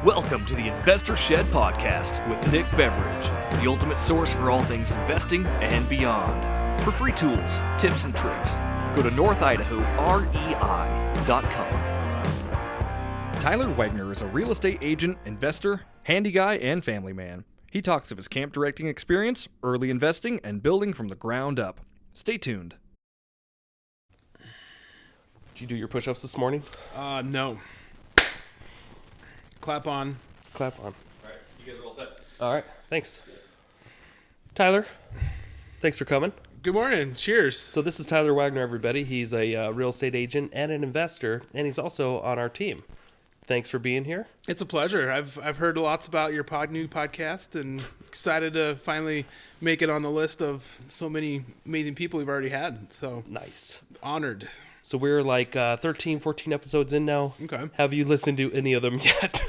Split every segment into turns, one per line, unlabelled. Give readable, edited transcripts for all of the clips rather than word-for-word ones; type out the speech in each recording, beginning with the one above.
Welcome to the Investor Shed Podcast with Nick Beveridge, the ultimate source for all things investing and beyond. For free tools, tips, and tricks, go to northidahorei.com. Tyler Wagner is a real estate agent, investor, handy guy, and family man. He talks of his camp directing experience, early investing, and building from the ground up. Stay tuned.
Did you do your push-ups this morning?
No. Clap on.
Clap on.
All right, you guys are all set.
All right, thanks. Tyler, thanks for coming.
Good morning. Cheers.
So this is Tyler Wagner, everybody. He's a real estate agent and an investor, and he's also on our team. Thanks for being here.
It's a pleasure. I've heard lots about your new podcast and excited to finally make it on the list of so many amazing people we've already had. So
nice.
Honored.
So we're like 13, 14 episodes in now.
Okay.
Have you listened to any of them yet?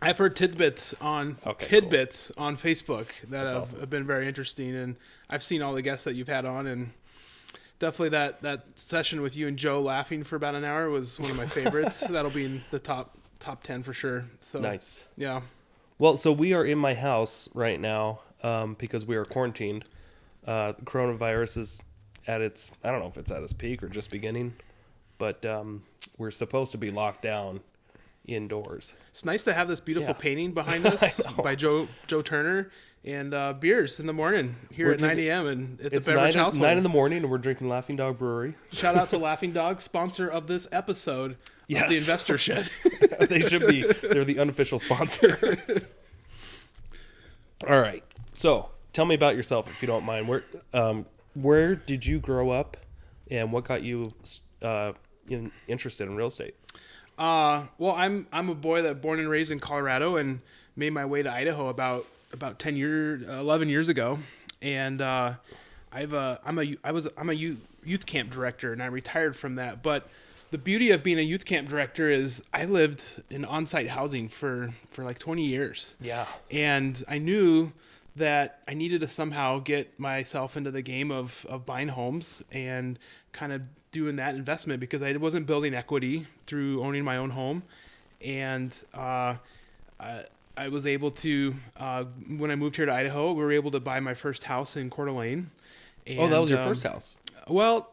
I've heard tidbits on on Facebook that have been very interesting, and I've seen all the guests that you've had on, and definitely that session with you and Joe laughing for about an hour was one of my favorites. That'll be in the top 10 for sure. So
nice.
Yeah.
Well, so we are in my house right now because we are quarantined. Coronavirus is at its, I don't know if it's at its peak or just beginning, but we're supposed to be locked down indoors.
It's nice to have this beautiful painting behind us by Joe Turner and beers in the morning here at 9 a.m. and at the Beveridge household.
9 in the morning, and we're drinking Laughing Dog Brewery.
Shout out to Laughing Dog, sponsor of this episode of the Investor Shed.
They should be. They're the unofficial sponsor. All right. So tell me about yourself, if you don't mind. Where did you grow up, and what got you interested in real estate?
Well, I'm a boy that born and raised in Colorado and made my way to Idaho about 11 years ago, and I'm a youth camp director, and I retired from that. But the beauty of being a youth camp director is I lived in on-site housing for like 20 years.
Yeah, and
I knew that I needed to somehow get myself into the game of buying homes and kind of doing that investment because I wasn't building equity through owning my own home. And I was able to, when I moved here to Idaho, we were able to buy my first house in Coeur d'Alene. And,
that was your first house?
Well,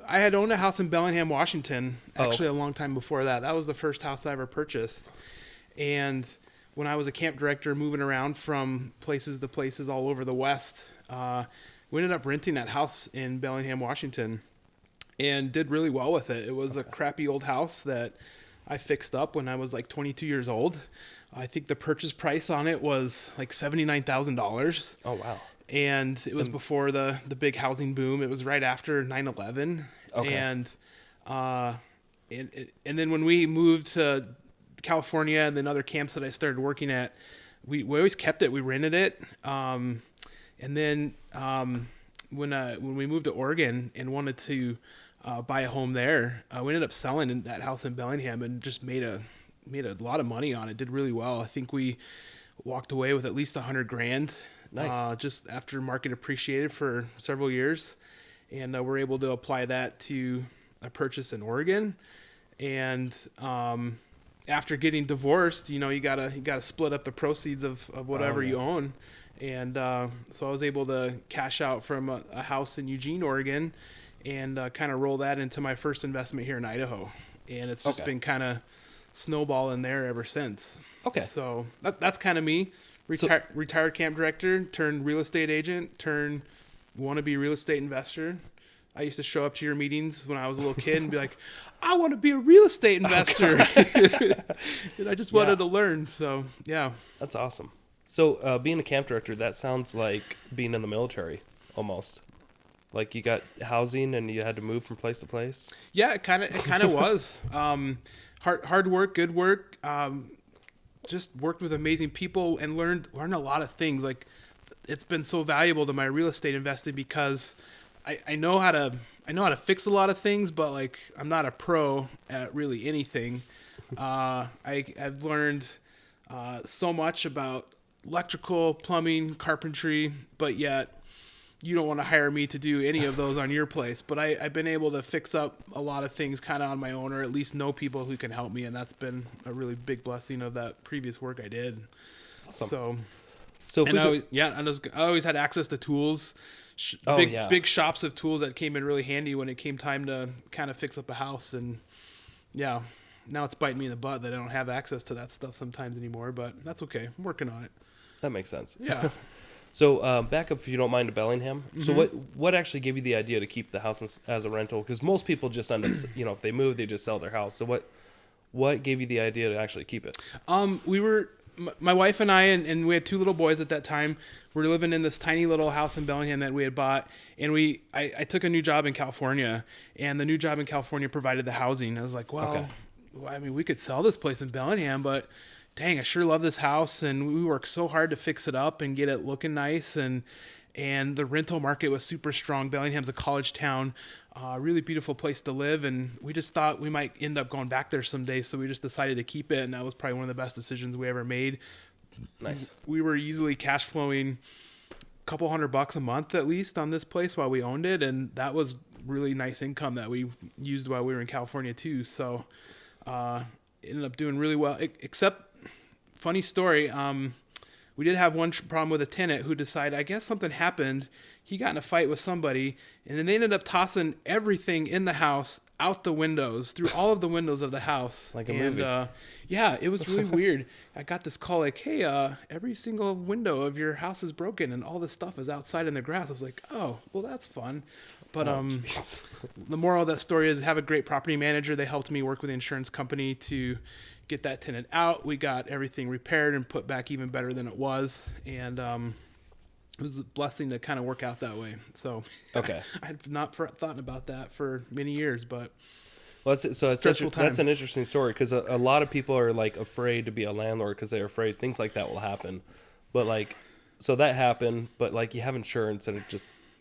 I had owned a house in Bellingham, Washington, actually a long time before that. That was the first house I ever purchased. And when I was a camp director moving around from places to places all over the West, we ended up renting that house in Bellingham, Washington, and did really well with it. It was a crappy old house that I fixed up when I was like 22 years old. I think the purchase price on it was like $79,000.
Oh, wow.
And it was before the big housing boom. It was right after 9/11.
Okay.
And then when we moved to California and then other camps that I started working at, we always kept it. We rented it. And then when we moved to Oregon and wanted to buy a home there, we ended up selling in that house in Bellingham and just made a lot of money on it. Did really well. I think we walked away with at least $100,000.
Nice.
Just after market appreciated for several years, and we're able to apply that to a purchase in Oregon. And after getting divorced, you gotta split up the proceeds of whatever you own. And so I was able to cash out from a house in Eugene, Oregon, and kind of roll that into my first investment here in Idaho. And it's just been kind of snowballing there ever since.
Okay.
So that's kind of me. Retired camp director, turned real estate agent, turned wannabe real estate investor. I used to show up to your meetings when I was a little kid and be like, I want to be a real estate investor. And I just wanted to learn. So, yeah.
That's awesome. So being a camp director, that sounds like being in the military almost. Like you got housing and you had to move from place to place.
Yeah, it kind of was. Hard work, good work. Just worked with amazing people and learned a lot of things. Like it's been so valuable to my real estate investing because I know how to fix a lot of things, but like I'm not a pro at really anything. I've learned so much about electrical, plumbing, carpentry, but yet you don't want to hire me to do any of those on your place, but I've been able to fix up a lot of things kind of on my own, or at least know people who can help me. And that's been a really big blessing of that previous work I did.
Awesome.
And I always had access to tools, big shops of tools that came in really handy when it came time to kind of fix up a house. And yeah, now it's biting me in the butt that I don't have access to that stuff sometimes anymore, but that's okay. I'm working on it.
That makes sense.
Yeah.
So back up, if you don't mind, to Bellingham.
Mm-hmm.
So what actually gave you the idea to keep the house as a rental? Because most people just end up, if they move, they just sell their house. So what gave you the idea to actually keep it?
My wife and I, and we had 2 little boys at that time. We were living in this tiny little house in Bellingham that we had bought, and I took a new job in California, and the new job in California provided the housing. I was like, well, I mean, we could sell this place in Bellingham, but dang, I sure love this house, and we worked so hard to fix it up and get it looking nice, and the rental market was super strong. Bellingham's a college town, really beautiful place to live, and we just thought we might end up going back there someday, so we just decided to keep it, and that was probably one of the best decisions we ever made.
Nice.
We were easily cash flowing a couple $100 a month at least on this place while we owned it, and that was really nice income that we used while we were in California too. So ended up doing really well, except funny story. We did have one problem with a tenant who decided, I guess something happened. He got in a fight with somebody, and then they ended up tossing everything in the house out the windows, through all of the windows of the house.
Like a movie.
Yeah, it was really weird. I got this call like, hey, every single window of your house is broken and all this stuff is outside in the grass. I was like, oh, well, that's fun. But the moral of that story is have a great property manager. They helped me work with the insurance company to get that tenant out. We got everything repaired and put back even better than it was. And it was a blessing to kind of work out that way. So
okay.
I had not thought about that for many years, but
that's an interesting story, because a lot of people are like afraid to be a landlord because they're afraid things like that will happen. But like, so that happened, but like you have insurance, and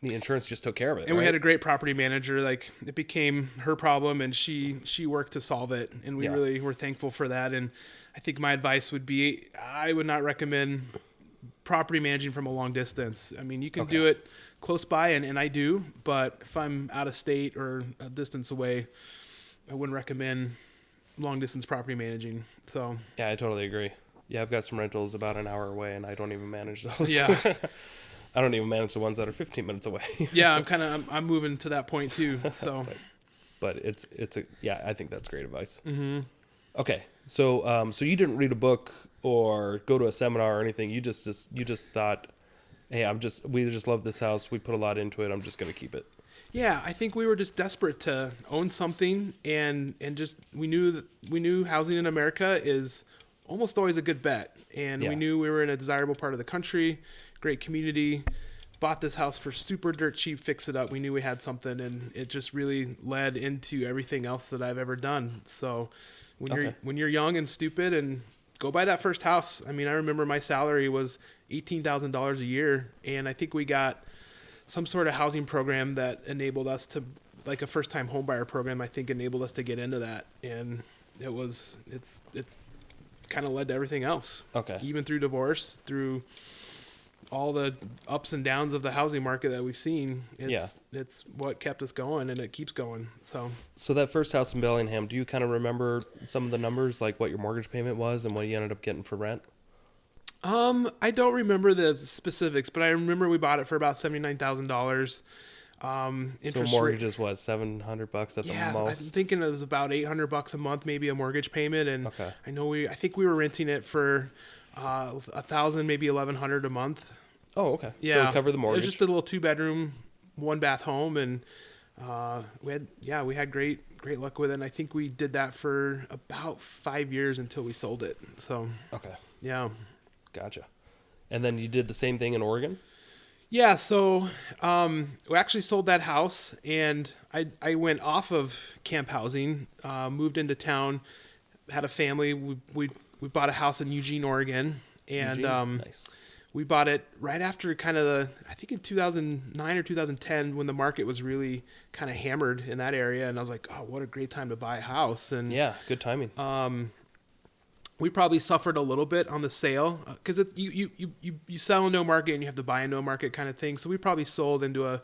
the insurance just took care of it.
And we had a great property manager. Like, it became her problem, and she worked to solve it. And we really were thankful for that. And I think my advice would be, I would not recommend property managing from a long distance. I mean, you can do it close by, and I do, but if I'm out of state or a distance away, I wouldn't recommend long distance property managing. So
yeah, I totally agree. Yeah, I've got some rentals about an hour away, and I don't even manage those.
Yeah.
I don't even manage the ones that are 15 minutes away.
Yeah, I'm moving to that point too. So,
but I think that's great advice.
Mm-hmm.
Okay, so you didn't read a book or go to a seminar or anything. You just thought, hey, we just love this house. We put a lot into it. I'm just gonna keep it.
Yeah, I think we were just desperate to own something, and just we knew housing in America is almost always a good bet, and we knew we were in a desirable part of the country, great community. Bought this house for super dirt cheap, fix it up. We knew we had something, and it just really led into everything else that I've ever done. So when you're young and stupid, and go buy that first house. I mean, I remember my salary was $18,000 a year, and I think we got some sort of housing program that enabled us to, like a first-time homebuyer program, I think enabled us to get into that. And it's kind of led to everything else. Okay. Even through divorce, through all the ups and downs of the housing market that we've seen, it's what kept us going, and it keeps going. So
that first house in Bellingham, do you kind of remember some of the numbers, like what your mortgage payment was and what you ended up getting for rent?
I don't remember the specifics, but I remember we bought it for about $79,000.
So mortgages was $700 at the most.
I'm thinking it was about $800 a month, maybe a mortgage payment. And I think we were renting it for $1,000, maybe $1,100 a month.
Oh, okay.
Yeah,
so it covered the mortgage.
It was just a little 2-bedroom, 1-bath home, and we had great luck with it. And I think we did that for about 5 years until we sold it. So yeah.
Gotcha. And then you did the same thing in Oregon?
Yeah, so we actually sold that house, and I went off of camp housing, moved into town, had a family. We bought a house in Eugene, Oregon, and
nice.
We bought it right after kind of I think in 2009 or 2010, when the market was really kind of hammered in that area, and I was like, oh, what a great time to buy a house. And
yeah, good timing.
we probably suffered a little bit on the sale because you sell into a market and you have to buy into a market kind of thing. So we probably sold into a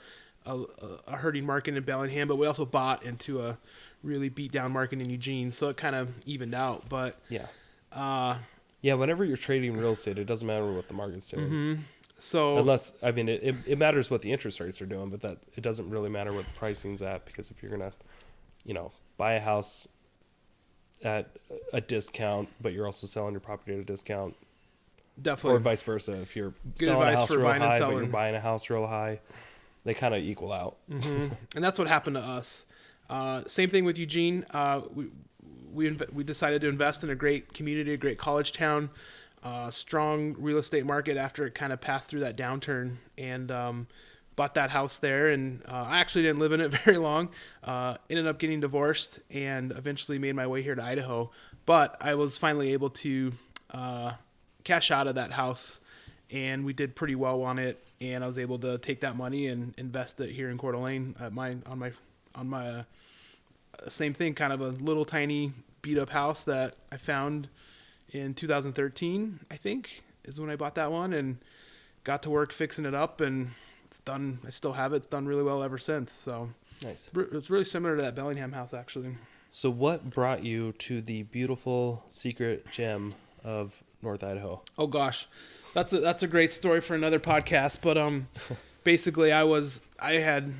hurting market in Bellingham, but we also bought into a really beat down market in Eugene. So it kind of evened out. But
yeah, whenever you're trading real estate, it doesn't matter what the market's doing.
Mm-hmm. So
unless, I mean, it matters what the interest rates are doing, but that it doesn't really matter what the pricing's at, because if you're gonna, buy a house at a discount, but you're also selling your property at a discount,
definitely,
or vice versa. If you're
good
selling a
advice
house
for
real
buying and
high, but
selling.
you're buying a house real high, they kind of equal out.
Mm-hmm. And that's what happened to us. Same thing with Eugene. We decided to invest in a great community, a great college town, strong real estate market after it kind of passed through that downturn, and bought that house there. And I actually didn't live in it very long. Ended up getting divorced and eventually made my way here to Idaho. But I was finally able to cash out of that house, and we did pretty well on it. And I was able to take that money and invest it here in Coeur d'Alene at on my same thing, kind of a little tiny beat up house that I found in 2013, I think, is when I bought that one, and got to work fixing it up, and it's done. I still have it. It's done really well ever since. So
Nice.
it's really similar to that Bellingham house, actually.
So what brought you to the beautiful secret gem of North Idaho?
Oh gosh, that's a great story for another podcast. But basically, I had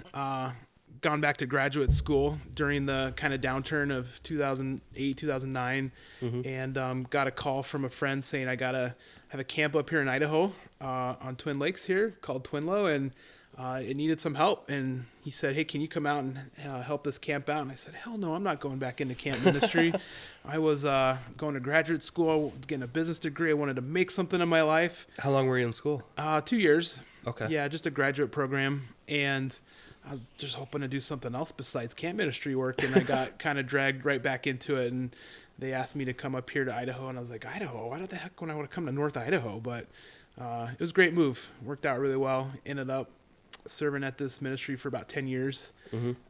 gone back to graduate school during the kind of downturn of 2008, 2009, and got a call from a friend saying I gotta have a camp up here in Idaho on Twin Lakes here called Twinlow, and it needed some help. And he said, "Hey, can you come out and help this camp out?" And I said, "Hell no, I'm not going back into camp ministry." I was going to graduate school, getting a business degree. I wanted to make something of my life.
How long were you in school?
2 years.
Okay.
Yeah, just a graduate program. And I was just hoping to do something else besides camp ministry work, and I got kind of dragged right back into it. And they asked me to come up here to Idaho, and I was like, Idaho? Why the heck would I want to come to North Idaho? But it was a great move. Worked out really well. Ended up serving at this ministry for about 10 years.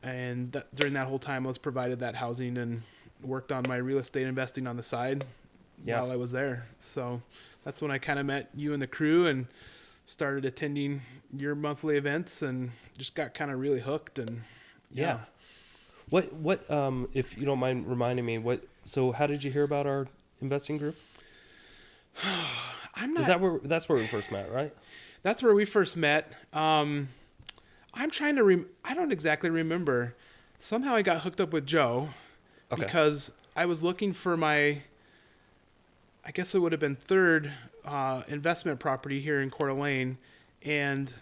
And during that whole time, I was provided that housing and worked on my real estate investing on the side while I was there. So that's when I kind of met you and the crew and started attending your monthly events, and just got kind of really hooked. And
What if you don't mind reminding me, so how did you hear about our investing group? That's where we first met, right?
That's where we first met. I'm trying to I don't exactly remember. Somehow I got hooked up with Joe because I was looking for I guess it would have been third investment property here in Coeur d'Alene, and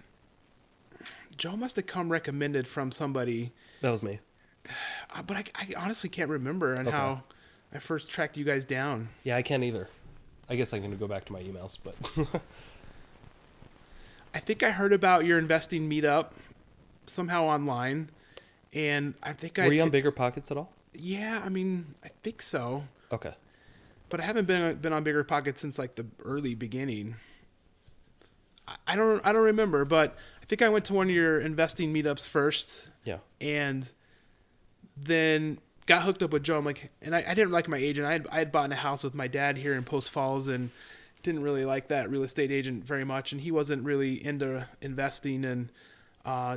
Joe must have come recommended from somebody.
That was me.
But I honestly can't remember how I first tracked you guys down.
Yeah, I can't either. I guess I'm going to go back to my emails, but
I think I heard about your investing meetup somehow online, and I think
were you on Bigger Pockets at all?
Yeah, I mean, I think so.
Okay.
But I haven't been on Bigger Pockets since like the early beginning. I don't remember, but I think I went to one of your investing meetups first.
Yeah.
And then got hooked up with Joe. I'm like, and I didn't like my agent. I had bought a house with my dad here in Post Falls, and didn't really like that real estate agent very much, and he wasn't really into investing, and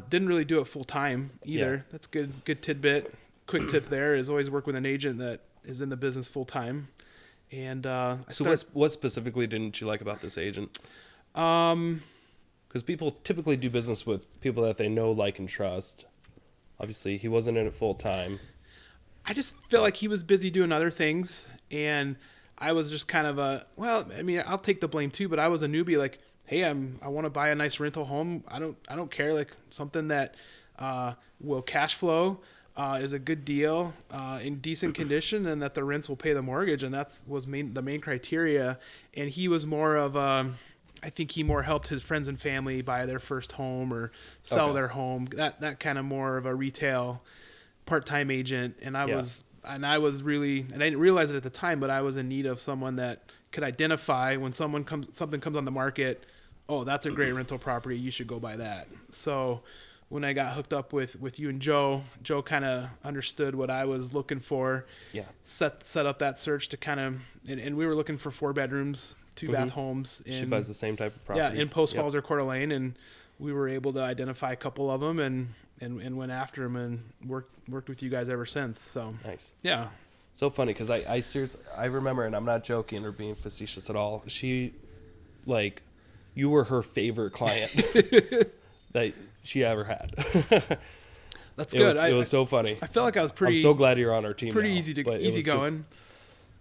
didn't really do it full time either. Yeah. That's good tidbit. Quick tip there is always work with an agent that is in the business full time. And
what specifically didn't you like about this agent? Because people typically do business with people that they know, like, and trust. Obviously, he wasn't in it full time.
I just felt like he was busy doing other things, and I was just kind of I'll take the blame too, but I was a newbie. Like, hey, I want to buy a nice rental home. I don't care, like something that will cash flow. Is a good deal in decent condition, and that the rents will pay the mortgage, and was the main criteria. And he was more of I think he more helped his friends and family buy their first home or sell their home. That kind of more of a retail part-time agent. And I was really, and I didn't realize it at the time, but I was in need of someone that could identify when something comes on the market. Oh, that's a great rental property. You should go buy that. So when I got hooked up with you and Joe kind of understood what I was looking for.
Yeah.
Set up that search to kind of, and we were looking for 4 bedrooms, 2 bath homes.
She buys the same type of properties.
Yeah, in Post Falls or Coeur d'Alene, and we were able to identify a couple of them and went after them and worked with you guys ever since. So
nice.
Yeah.
So funny because I seriously, I remember, and I'm not joking or being facetious at all. She, like, you were her favorite client that she ever had.
That's good.
It was so funny.
I feel like I was pretty.
I'm so glad you're on our team.
Pretty
now,
easy going.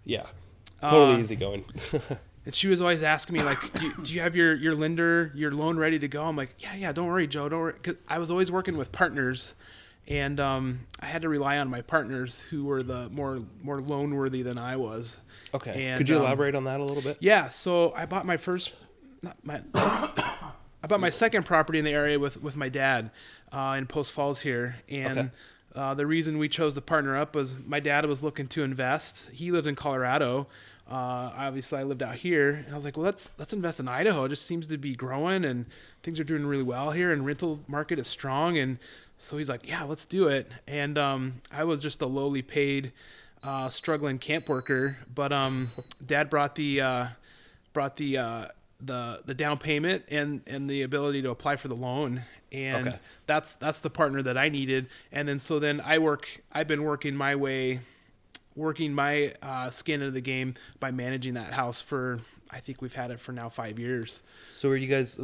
Yeah, totally easy going.
And she was always asking me, like, do you have your lender, your loan ready to go? I'm like, yeah, don't worry, Joe, don't worry. Because I was always working with partners, and I had to rely on my partners who were the more loan worthy than I was.
Okay.
And,
could you elaborate on that a little bit?
Yeah. So I bought my second property in the area with my dad in Post Falls here, and the reason we chose to partner up was my dad was looking to invest. He lives in Colorado. Obviously I lived out here, and I was like, well, let's invest in Idaho. It just seems to be growing and things are doing really well here, and rental market is strong. And so he's like, yeah, let's do it. And I was just a lowly paid struggling camp worker, but Dad brought the down payment and the ability to apply for the loan, and that's the partner that I needed. And then I've been working my skin into the game by managing that house for, I think we've had it for now 5 years.
So are you guys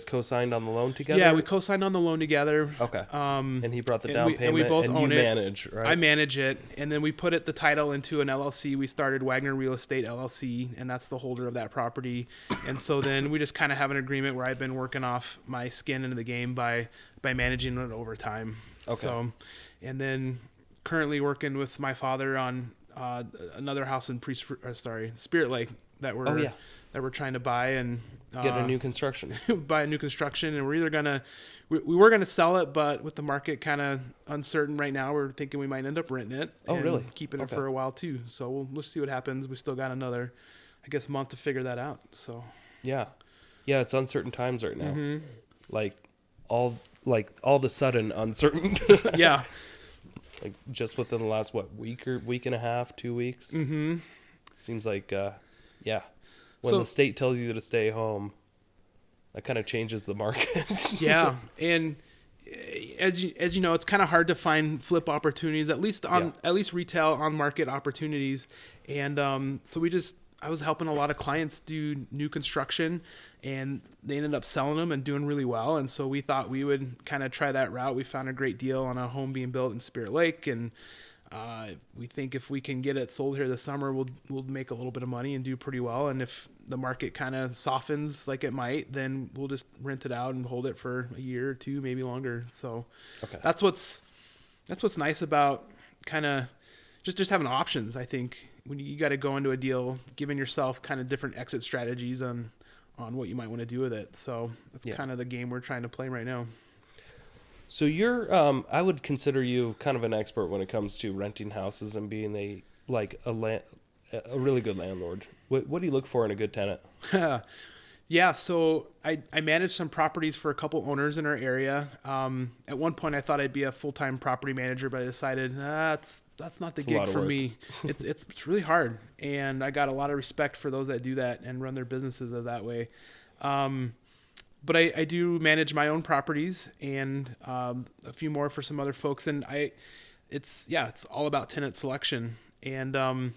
co-signed on the loan together?
Yeah, we co-signed on the loan together.
Okay. And he brought the down payment,
and we both own
you
it.
manage, right?
I manage it, and then we put the title into an LLC. We started Wagner Real Estate LLC, and that's the holder of that property. And so then we just kind of have an agreement where I've been working off my skin into the game by managing it over time.
Okay.
So, and then currently working with my father on another house in Spirit Lake that we're trying to buy and
get a new construction.
buy a new construction, and we're either gonna we were gonna sell it, but with the market kind of uncertain right now, we're thinking we might end up renting it.
Oh,
and
really?
Keeping it for a while too. So we'll see what happens. We still got another, I guess, month to figure that out. So
yeah, it's uncertain times right now. Like all of a sudden uncertain.
Yeah.
Like just within the last week and a half, 2 weeks. Seems like when the state tells you to stay home, that kind of changes the market.
Yeah, and as you know, it's kind of hard to find flip opportunities, at least retail on market opportunities. And so I was helping a lot of clients do new construction, and they ended up selling them and doing really well. And so we thought we would kind of try that route. We found a great deal on a home being built in Spirit Lake, and we think if we can get it sold here this summer, we'll make a little bit of money and do pretty well. And if the market kind of softens like it might, then we'll just rent it out and hold it for a year or two, maybe longer. So that's what's nice about kind of just having options. I think when you got to go into a deal, giving yourself kind of different exit strategies on what you might want to do with it. So that's kind of the game we're trying to play right now.
So you're, I would consider you kind of an expert when it comes to renting houses and being a really good landlord. What do you look for in a good tenant?
Yeah, so I managed some properties for a couple owners in our area. At one point, I thought I'd be a full-time property manager, but I decided that's not the gig for me. It's really hard, and I got a lot of respect for those that do that and run their businesses that way. But I do manage my own properties and a few more for some other folks, and it's all about tenant selection. And I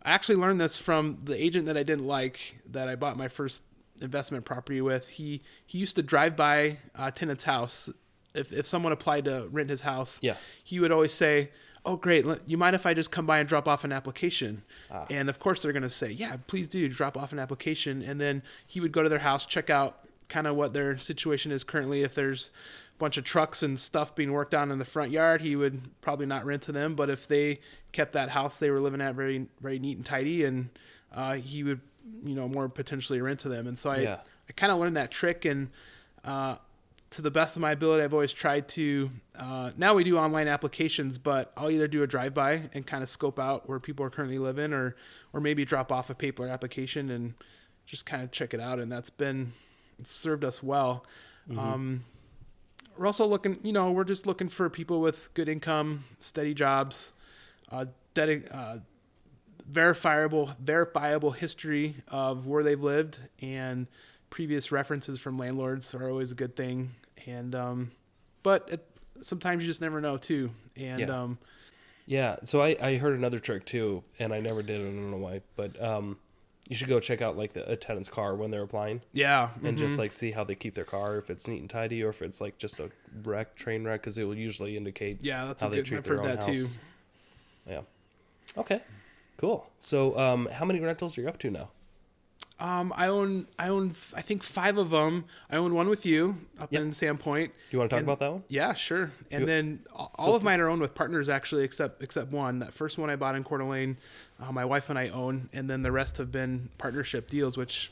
actually learned this from the agent that I didn't like, that I bought my first investment property with. He used to drive by tenant's house. If someone applied to rent his house, he would always say, "Oh, great, you mind if I just come by and drop off an application?" And of course they're going to say, "Yeah, please do, drop off an application." And then he would go to their house, check out kind of what their situation is currently. If there's a bunch of trucks and stuff being worked on in the front yard, he would probably not rent to them. But if they kept that house they were living at very, very neat and tidy, and he would, more potentially rent to them. And so I kind of learned that trick, and to the best of my ability, I've always tried to, now we do online applications, but I'll either do a drive-by and kind of scope out where people are currently living, or maybe drop off a paper application and just kind of check it out. And it's served us well. we're also looking, we're just looking for people with good income, steady jobs, verifiable history of where they've lived, and previous references from landlords are always a good thing. And sometimes you just never know too. And
yeah. So I heard another trick too, and I never did it. I don't know why, but you should go check out like a tenant's car when they're applying.
Yeah.
And just like see how they keep their car, if it's neat and tidy, or if it's like just a train wreck, because it will usually indicate
that's
how
a
they
good.
treat
I've
their
heard
own
that
house.
too.
Yeah. Okay. Cool. So how many rentals are you up to now?
I own I think 5 of them. I own one with you up in Sandpoint.
Do you want to talk about that one?
Yeah, sure. And then all of mine are owned with partners actually, except one. That first one I bought in Coeur d'Alene, my wife and I own, and then the rest have been partnership deals, which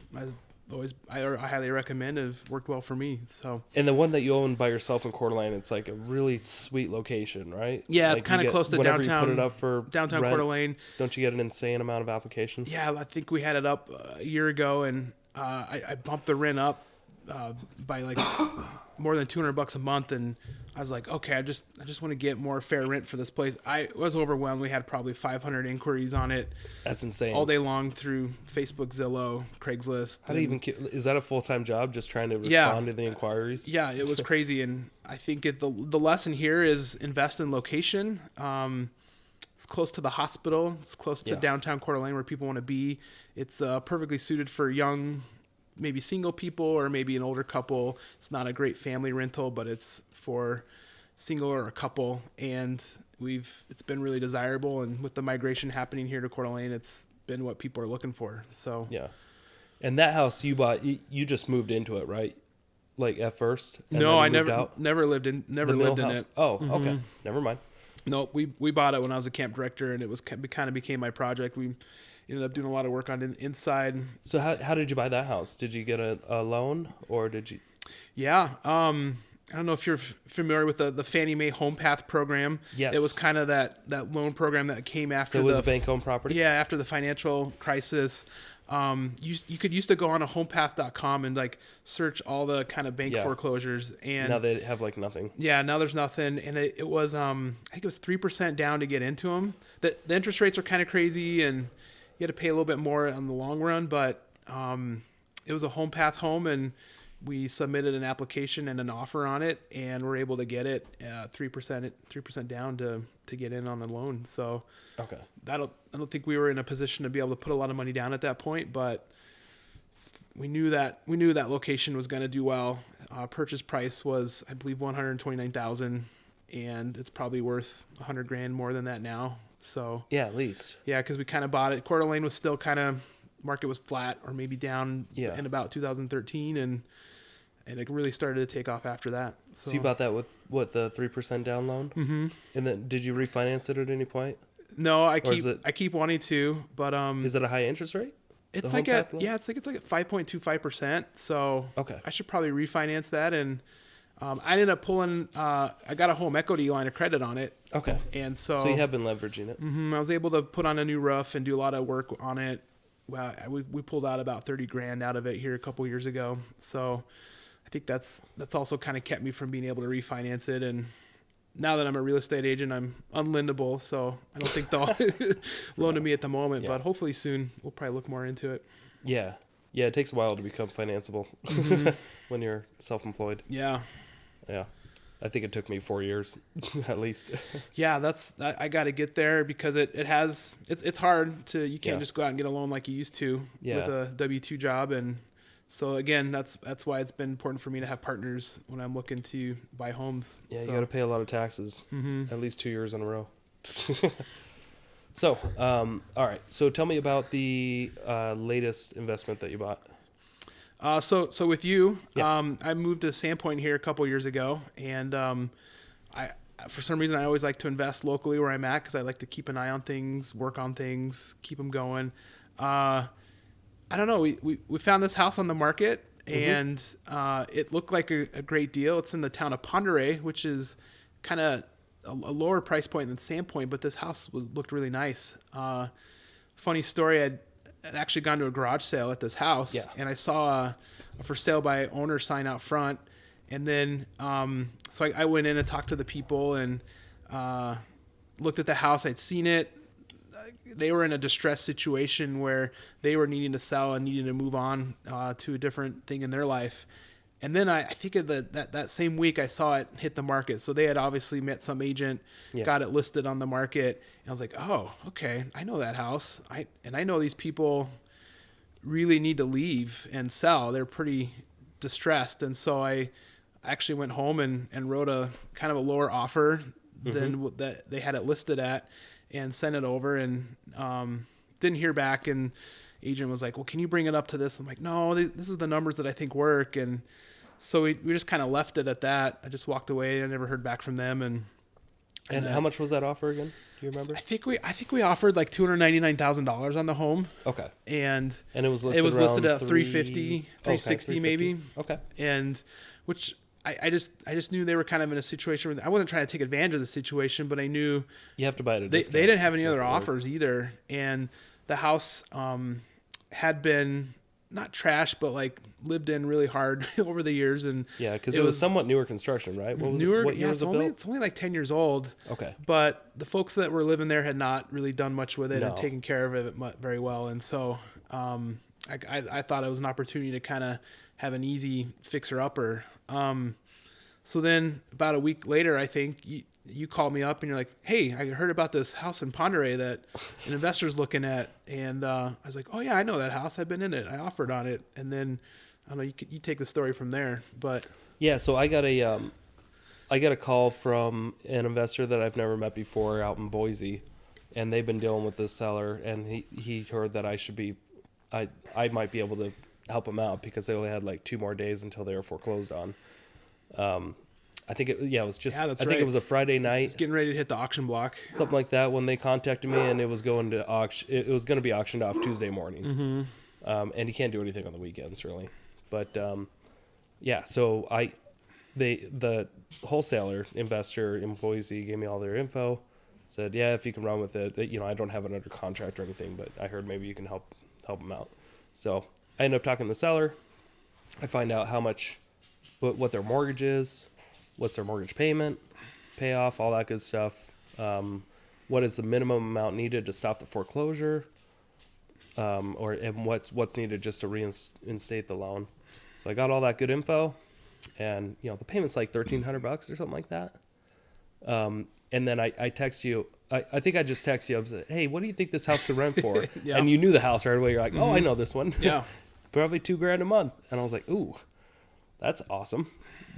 I highly recommend. Have worked well for me. So.
And the one that you own by yourself in Coeur d'Alene, it's like a really sweet location, right?
Yeah,
like
it's kind of close to
whenever
downtown.
You put it up for
downtown
rent,
Coeur d'Alene.
Don't you get an insane amount of applications?
Yeah, I think we had it up a year ago, and I bumped the rent up by like more than $200 a month, and I was like, okay, I just want to get more fair rent for this place. I was overwhelmed. We had probably 500 inquiries on it.
That's insane.
All day long through Facebook, Zillow, Craigslist.
How do you even is that a full-time job, just trying to respond to the inquiries?
Yeah, it was crazy, and I think the lesson here is invest in location. It's close to the hospital. It's close to downtown Coeur d'Alene where people want to be. It's perfectly suited for young, maybe single people or maybe an older couple. It's not a great family rental, but it's for single or a couple. And it's been really desirable. And with the migration happening here to Coeur d'Alene, it's been what people are looking for. So
yeah. And that house you bought, you just moved into it, right? Like at first?
No, I never lived in it.
Oh, okay. Never mind.
No, we bought it when I was a camp director, and it kind of became my project. We ended up doing a lot of work on the inside.
So how did you buy that house? Did you get a loan, or did you?
Yeah. I don't know if you're familiar with the Fannie Mae Home Path program.
Yes.
It was kind of that loan program that came after.
So it was a bank-owned property?
Yeah, after the financial crisis. You could used to go on a homepath.com and like search all the kind of bank foreclosures, and
now they have like nothing.
Yeah, now there's nothing, and it was I think it was 3% down to get into them. The interest rates are kind of crazy, and you had to pay a little bit more on the long run, but it was a home path home, and we submitted an application and an offer on it, and we're able to get it 3% down to get in on the loan. So
okay,
I don't think we were in a position to be able to put a lot of money down at that point, but we knew that location was going to do well. Purchase price was, I believe, $129,000, and it's probably worth $100,000 more than that now. So
yeah, at least
because we kind of bought it. Coeur d'Alene was still kind of, market was flat or maybe down in about 2013, and it really started to take off after that.
So you bought that with what, the 3% down loan? Mm-hmm. And then did you refinance it at any point?
No, I keep wanting to, but
is it a high interest rate?
It's like at 5.25%. So
okay,
I should probably refinance that, and I ended up pulling. I got a home equity line of credit on it.
Okay,
and so
you have been leveraging it.
Mm-hmm, I was able to put on a new roof and do a lot of work on it. Well, we pulled out about $30,000 out of it here a couple years ago. So I think that's also kind of kept me from being able to refinance it. And now that I'm a real estate agent, I'm unlendable, so I don't think they'll loan to me at the moment. But hopefully soon we'll probably look more into it.
Yeah. It takes a while to become financeable when you're self-employed.
Yeah.
I think it took me 4 years at least.
Yeah, I got to get there because it's hard to, you can't just go out and get a loan like you used to with a W-2 job. And so again, that's why it's been important for me to have partners when I'm looking to buy homes.
Yeah, you got to pay a lot of taxes, at least 2 years in a row. So, all right. So tell me about the latest investment that you bought.
So with you, I moved to Sandpoint here a couple years ago, and I for some reason I always like to invest locally where I'm at because I like to keep an eye on things, work on things, keep them going. I don't know. We found this house on the market, and it looked like a great deal. It's in the town of Ponderay, which is kind of a lower price point than Sandpoint, but this house looked really nice. Funny story, I'd actually gone to a garage sale at this house, and I saw a for sale by owner sign out front, And then, so I went in and talked to the people and looked at the house. I'd seen it. They were in a distressed situation where they were needing to sell and needing to move on to a different thing in their life. And then I think of that same week I saw it hit the market. So they had obviously met some agent, got it listed on the market. And I was like, oh, okay, I know that house. I know these people really need to leave and sell. They're pretty distressed. And so I actually went home and wrote a kind of a lower offer than what that they had it listed at and sent it over and didn't hear back. And agent was like, well, can you bring it up to this? I'm like, no, this is the numbers that I think work. And so we just kind of left it at that. I just walked away. I never heard back from them. And
how much was that offer again? Do you remember?
I think we offered like $299,000 on the home.
Okay.
And
it was listed
at 350, 360 maybe.
Okay.
And which I just knew they were kind of in a situation where I wasn't trying to take advantage of the situation, but I knew
you have to buy it at a
they
discount.
didn't have any other offers either. And the house had been not trash, but like lived in really hard over the years. And
yeah, because it was somewhat newer construction, right? What was
newer?
It? What year was it built?
It's only like 10 years old.
Okay.
But the folks that were living there had not really done much with it and taken care of it very well. And so I thought it was an opportunity to kind of have an easy fixer-upper. So then about a week later, I think you called me up and you're like, hey, I heard about this house in Ponderay that an investor's looking at. And I was like, oh yeah, I know that house. I've been in it. I offered on it. And then, I don't know, you take the story from there, but.
Yeah. So I got a call from an investor that I've never met before out in Boise, and they've been dealing with this seller, and he heard that I might be able to help them out because they only had like 2 more days until they were foreclosed on. I think it was just, I think it was a Friday night.
It's getting ready to hit the auction block.
Something like that when they contacted me, and it was going to auction. It was going to be auctioned off Tuesday morning. Mm-hmm. And you can't do anything on the weekends really. But, so the wholesaler investor in Boise gave me all their info, said, yeah, if you can run with it, I don't have it under contract or anything, but I heard maybe you can help them out. So I ended up talking to the seller. I find out how much, what their mortgage is, what's their mortgage payment, payoff, all that good stuff. What is the minimum amount needed to stop the foreclosure, and what's needed just to reinstate the loan. So I got all that good info, and the payment's like $1,300 or something like that. And then I text you. I think I just text you. I said, hey, what do you think this house could rent for?
Yeah.
And you knew the house right away. You're like, oh, I know this one.
Yeah.
Probably $2,000 a month. And I was like, ooh, that's awesome,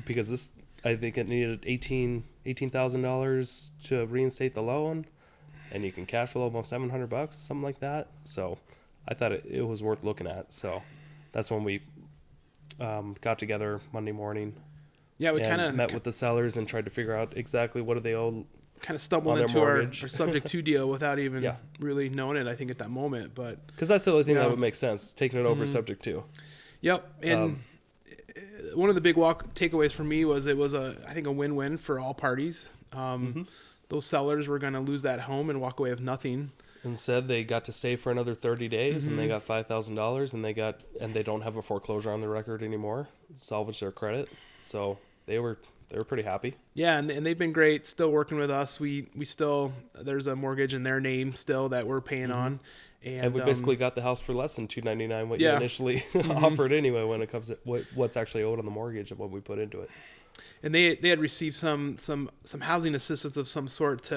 because I think it needed $18,000 to reinstate the loan, and you can cash flow almost $700, something like that. So I thought it was worth looking at. So that's when we got together Monday morning.
Yeah, we kind of
met with the sellers and tried to figure out exactly what do they owe.
Kind of stumbled into our subject to deal without even really knowing it, I think, at that moment. But
because that's the only thing that would make sense, taking it over subject to.
Yep. And one of the big takeaways for me was it was I think a win-win for all parties. Those sellers were going to lose that home and walk away with nothing.
Instead, they got to stay for another 30 days, and they got $5,000, and they don't have a foreclosure on their record anymore. Salvaged their credit, so they were pretty happy. Yeah,
and they've been great. Still working with us. We still, there's a mortgage in their name still that we're paying on.
And we basically got the house for less than $299 what you initially offered anyway when it comes to what's actually owed on the mortgage and what we put into it.
And they had received some housing assistance of some sort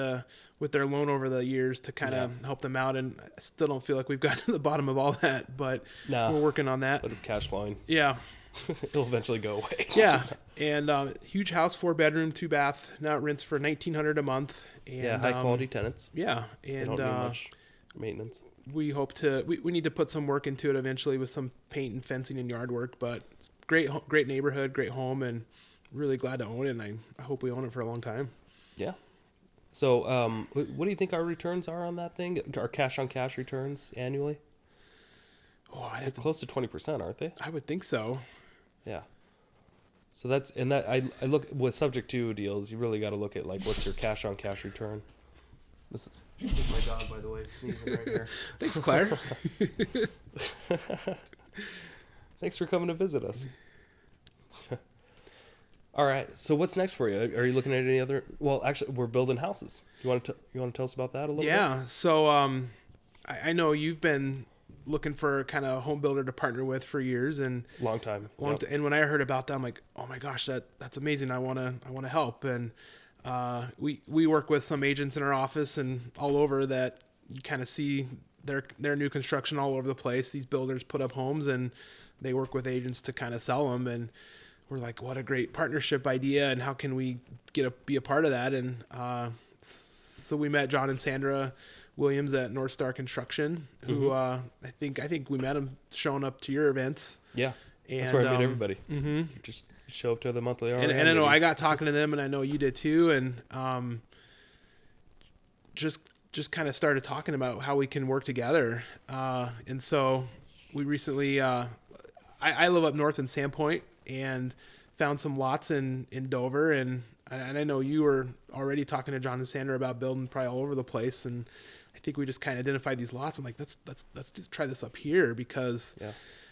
with their loan over the years to kind of help them out. And I still don't feel like we've gotten to the bottom of all that, but we're working on that.
But it's cash flowing.
Yeah.
It'll eventually go away.
Yeah. And huge house, 4-bedroom, 2-bath. Now it rents for $1,900 a month. And,
high quality tenants.
Yeah. And
they don't need much maintenance.
We hope we need to put some work into it eventually with some paint and fencing and yard work, but it's great neighborhood, great home, and really glad to own it. And I hope we own it for a long time. Yeah.
So, what do you think our returns are on that thing? Our cash on cash returns annually?
Oh,
it's close to 20%, aren't they?
I would think so.
Yeah. So I look with subject to deals. You really got to look at like what's your cash on cash return. This is my dog, by the way, sneezing right here.
Thanks, Claire.
Thanks for coming to visit us. All right. So what's next for you? Are you looking at any other? Well, actually, we're building houses. You want to tell us about that a little bit?
Yeah. So I know you've been looking for kind of a home builder to partner with for years, and
Long time.
and when I heard about that, I'm like, oh my gosh, that's amazing. I wanna help. And we work with some agents in our office and all over that you kind of see their new construction all over the place. These builders put up homes and they work with agents to kind of sell them, and we're like, what a great partnership idea, and how can we be a part of that? And so we met John and Sandra Williams at Northstar Construction, who I think we met him showing up to your events.
Yeah,
And,
that's where I meet everybody. Just show up to the monthly RMA
and I know I
meetings.
got talking to them, and I know you did too, and just kind of started talking about how we can work together. And so we recently, I live up north in Sandpoint, and found some lots in Dover, and I know you were already talking to John and Sandra about building probably all over the place, and I think we just kind of identified these lots. I'm like, let's just try this up here, because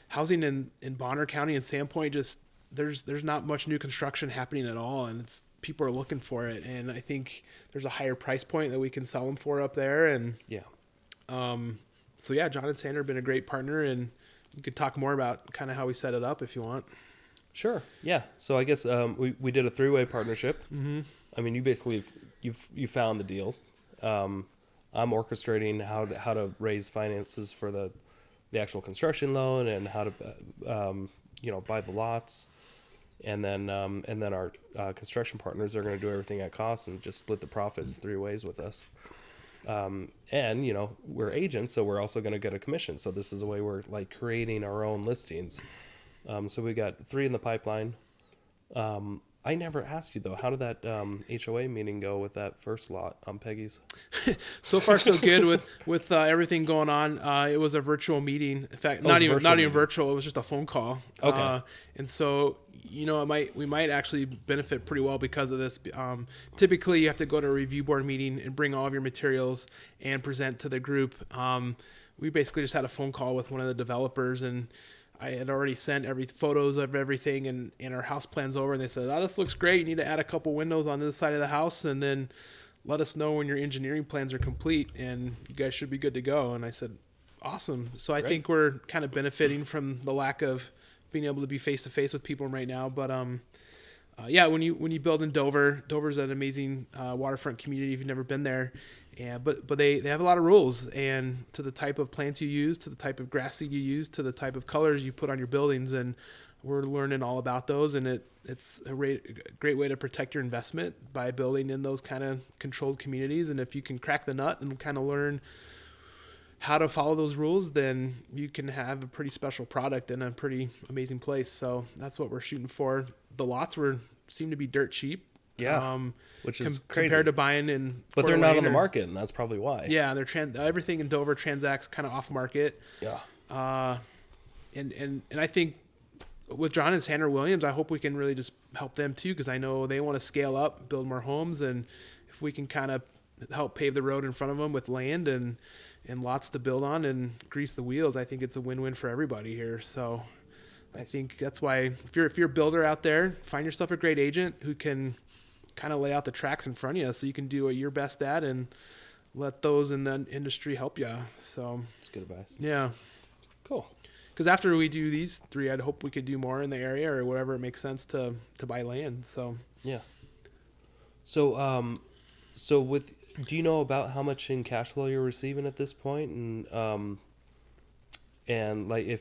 housing in Bonner County and Sandpoint, just there's not much new construction happening at all, and people are looking for it, and I think there's a higher price point that we can sell them for up there. And so yeah, John and Sandra have been a great partner, and you could talk more about kind of how we set it up if you want.
Sure. Yeah. So I guess we did a 3-way partnership. I mean, you basically you found the deals. I'm orchestrating how to raise finances for the actual construction loan, and how to buy the lots, and then our construction partners are going to do everything at cost and just split the profits 3 ways with us. And we're agents, so we're also going to get a commission. So this is a way we're like creating our own listings. So we got 3 in the pipeline. I never asked you though, how did that HOA meeting go with that first lot on Peggy's?
So far, so good with everything going on. It was a virtual meeting. In fact, not even virtual. It was just a phone call.
Okay.
And so we might actually benefit pretty well because of this. Typically, you have to go to a review board meeting and bring all of your materials and present to the group. We basically just had a phone call with one of the developers, and I had already sent photos of everything and our house plans over, and they said, "Oh, this looks great. You need to add a couple windows on this side of the house, and then let us know when your engineering plans are complete, and you guys should be good to go." And I said, "Awesome." So I think we're kind of benefiting from the lack of being able to be face to face with people right now. But yeah, when you build in Dover's an amazing waterfront community if you've never been there. But they have a lot of rules, and to the type of plants you use, to the type of grass seed you use, to the type of colors you put on your buildings, and we're learning all about those. And it's a great way to protect your investment by building in those kind of controlled communities. And if you can crack the nut and kind of learn how to follow those rules, then you can have a pretty special product in a pretty amazing place. So that's what we're shooting for. The lots seem to be dirt cheap.
Yeah, which is crazy
compared to buying in.
But they're not on the market, and that's probably why.
Yeah, everything in Dover transacts kind of off market.
Yeah.
And I think with John and Sandra Williams, I hope we can really just help them too, because I know they want to scale up, build more homes, and if we can kind of help pave the road in front of them with land and lots to build on and grease the wheels, I think it's a win-win for everybody here. So I think that's why if you're a builder out there, find yourself a great agent who can kind of lay out the tracks in front of you so you can do what you're best at, and let those in the industry help you. So
it's good advice.
Yeah.
Cool.
Because after we do these 3, I'd hope we could do more in the area or whatever it makes sense to buy land. So
yeah. So do you know about how much in cash flow you're receiving at this point? And like, do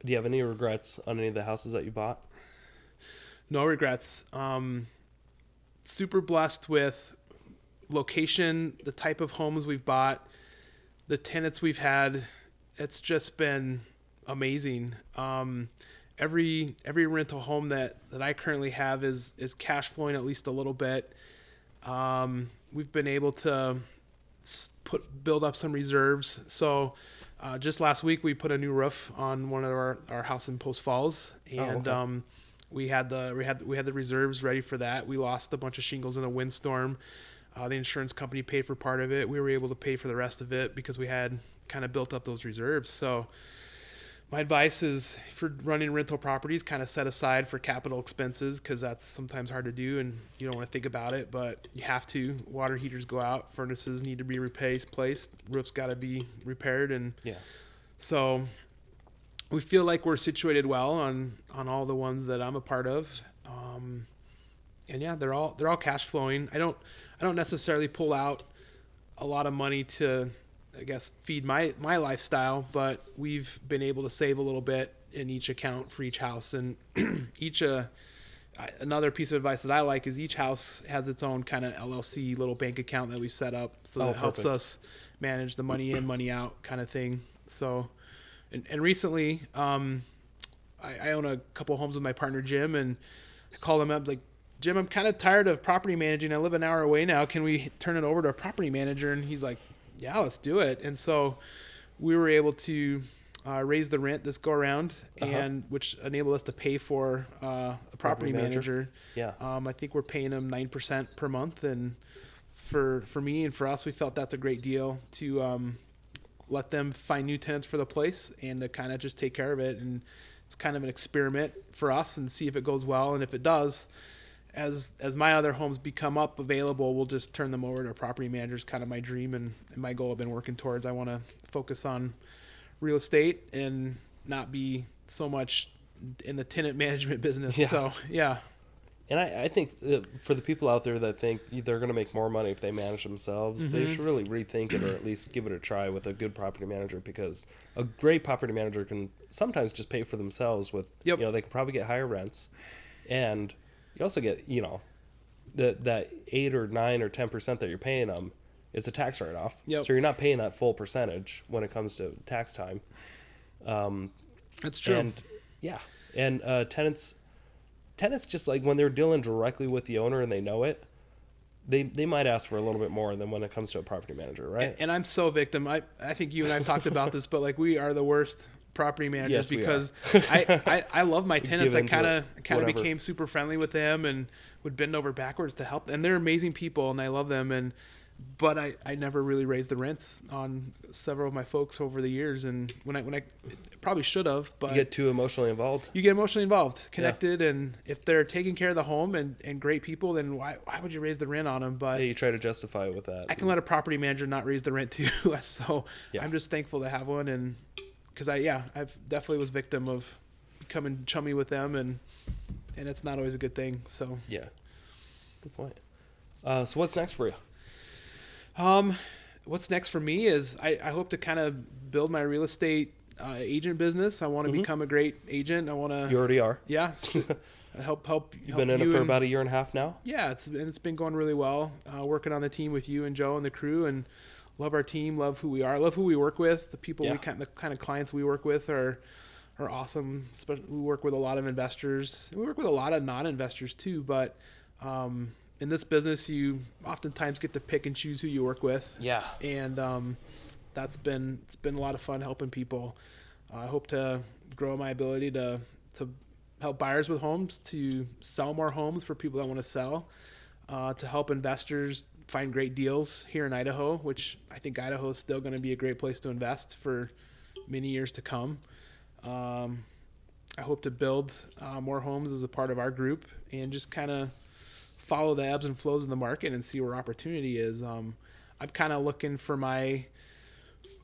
you have any regrets on any of the houses that you bought?
No regrets. Super blessed with location, the type of homes we've bought, the tenants we've had. It's just been amazing. Every rental home that I currently have is cash flowing at least a little bit. We've been able to build up some reserves. So just last week we put a new roof on one of our house in Post Falls, and we had the reserves ready for that. We lost a bunch of shingles in a windstorm. The insurance company paid for part of it. We were able to pay for the rest of it because we had kind of built up those reserves. So My advice is for running rental properties, kind of set aside for capital expenses because that's sometimes hard to do and you don't want to think about it, but you have to. Water heaters go out, furnaces need to be replaced, roofs got to be repaired, and so we feel like we're situated well on all the ones that I'm a part of, and yeah, they're all cash flowing. I don't necessarily pull out a lot of money to, I guess, feed my lifestyle, but we've been able to save a little bit in each account for each house. And another piece of advice that I like is each house has its own kind of LLC little bank account that we set up. So that helps us manage the money in, money out kind of thing. So, and recently, I own a couple homes with my partner, Jim, and I called him up like, Jim, I'm kind of tired of property managing. I live an hour away now. Can we turn it over to a property manager? And he's like, yeah, let's do it. And so we were able to raise the rent this go around, and which enabled us to pay for a property manager.
Yeah.
I think we're paying him 9% per month. And for me and for us, we felt that's a great deal to let them find new tenants for the place and to kind of just take care of it. And it's kind of an experiment for us and see if it goes well. And if it does, as my other homes become available, we'll just turn them over to a property manager. Is kind of my dream and my goal I've been working towards. I want to focus on real estate and not be so much in the tenant management business.
Yeah.
So, yeah.
And I think that for the people out there that think they're going to make more money if they manage themselves, they should really rethink it, or at least give it a try with a good property manager, because a great property manager can sometimes just pay for themselves with, they can probably get higher rents, and you also get, that 8 or 9 or 10% that you're paying them, it's a tax write-off.
Yep.
So you're not paying that full percentage when it comes to tax time.
That's true.
And tenants just, like, when they're dealing directly with the owner and they know it, they might ask for a little bit more than when it comes to a property manager, right?
And I'm so victim. I think you and I have talked about this, but like we are the worst property managers because I love my tenants. I kind of became super friendly with them and would bend over backwards to help. And they're amazing people and I love them. But I never really raised the rents on several of my folks over the years. And when I probably should have, but
you get too emotionally involved.
You get emotionally involved, connected. Yeah. And if they're taking care of the home and great people, then why would you raise the rent on them? But
you try to justify it with that.
I can let a property manager not raise the rent too. So I'm just thankful to have one. And because I've definitely was victim of becoming chummy with them, and it's not always a good thing. So
yeah, good point. So what's next for you?
What's next for me is I hope to kind of build my real estate agent business. I want to become a great agent. I want to.
You already are.
Yeah. Help.
You've been in it for about a year and a half now.
Yeah, it's been going really well. Working on the team with you and Joe and the crew, and love our team. Love who we are. Love who we work with. The people the kind of clients we work with are awesome. We work with a lot of investors. We work with a lot of non-investors too, but. In this business, you oftentimes get to pick and choose who you work with.
Yeah.
And it's been a lot of fun helping people. I hope to grow my ability to help buyers with homes, to sell more homes for people that want to sell, to help investors find great deals here in Idaho, which I think Idaho is still going to be a great place to invest for many years to come. I hope to build more homes as a part of our group and just kind of follow the ebbs and flows in the market and see where opportunity is. I'm kind of looking for my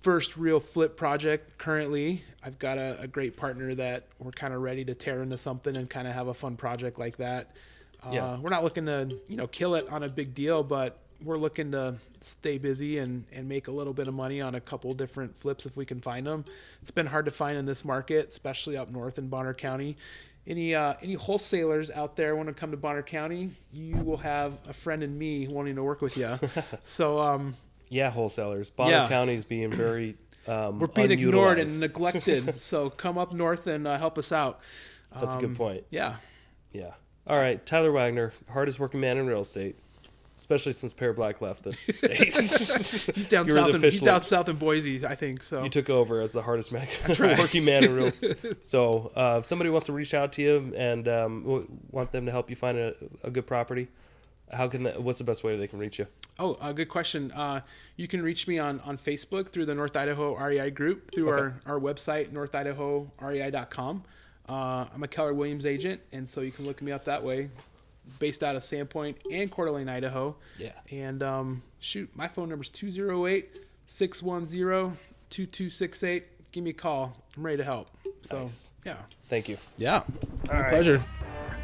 first real flip project currently. I've got a great partner that we're kind of ready to tear into something and kind of have a fun project like that. We're not looking to, kill it on a big deal, but we're looking to stay busy and make a little bit of money on a couple different flips if we can find them. It's been hard to find in this market, especially up north in Bonner County. Any wholesalers out there want to come to Bonner County, you will have a friend in me wanting to work with you. So
wholesalers. Bonner County's being very
we're being ignored and neglected. So come up north and help us out.
That's a good point.
Yeah.
All right, Tyler Wagner, hardest working man in real estate, especially since Pear Black left the state.
He's down south. He's down south in Boise, I think. So
you took over as the hardest working man in real estate. So if somebody wants to reach out to you and want them to help you find a good property, What's the best way they can reach you?
Oh, good question. You can reach me on Facebook through the North Idaho REI group, through our website, northidahorei.com. I'm a Keller Williams agent, and so you can look me up that way, based out of Sandpoint and Coeur d'Alene, Idaho.
Yeah.
And my phone number is 208-610-2268. Give me a call. I'm ready to help. So,
Nice.
yeah.
Thank you.
Yeah. My pleasure.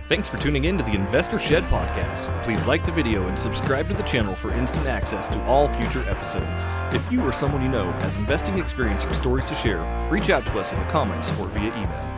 Thanks for tuning in to the Investor Shed podcast. Please like the video and subscribe to the channel for instant access to all future episodes. If you or someone you know has investing experience or stories to share, reach out to us in the comments or via email.